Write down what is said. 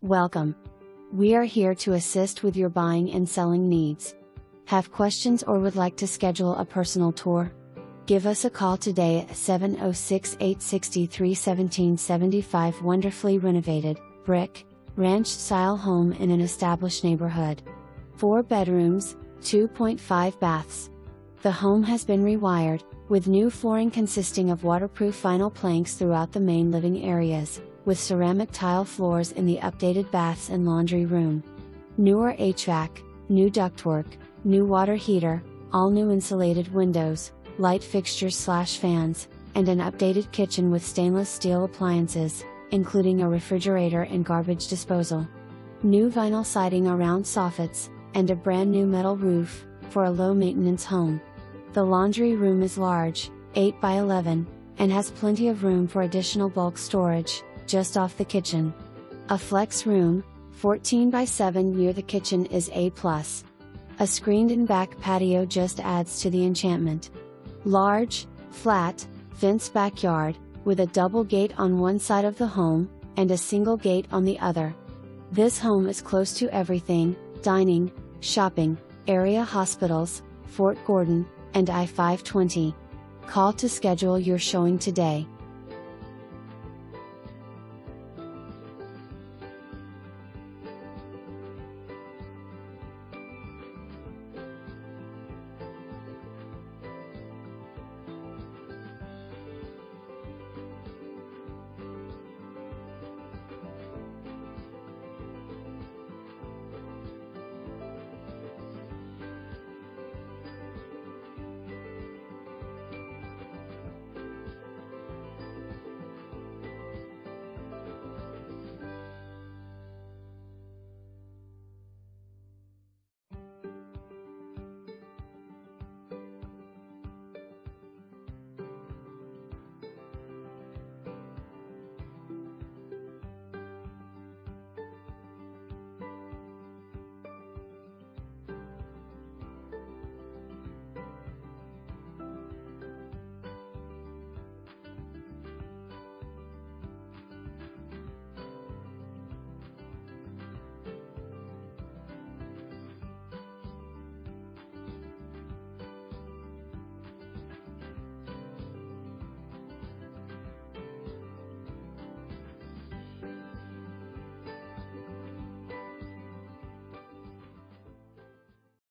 Welcome. We are here to assist with your buying and selling needs. Have questions or would like to schedule a personal tour? Give us a call today at 706-863-1775. Wonderfully renovated, brick, ranch-style home in an established neighborhood. 4 bedrooms, 2.5 baths. The home has been rewired, with new flooring consisting of waterproof vinyl planks throughout the main living areas, with ceramic tile floors in the updated baths and laundry room. Newer HVAC, new ductwork, new water heater, all new insulated windows, light fixtures/fans, and an updated kitchen with stainless steel appliances, including a refrigerator and garbage disposal. New vinyl siding around soffits, and a brand new metal roof, for a low-maintenance home. The laundry room is large, 8 by 11, and has plenty of room for additional bulk storage, just off the kitchen. A flex room, 14 by 7 near the kitchen is A+. A screened-in back patio just adds to the enchantment. Large, flat, fenced backyard, with a double gate on one side of the home, and a single gate on the other. This home is close to everything: dining, shopping, area hospitals, Fort Gordon, and I-520. Call to schedule your showing today.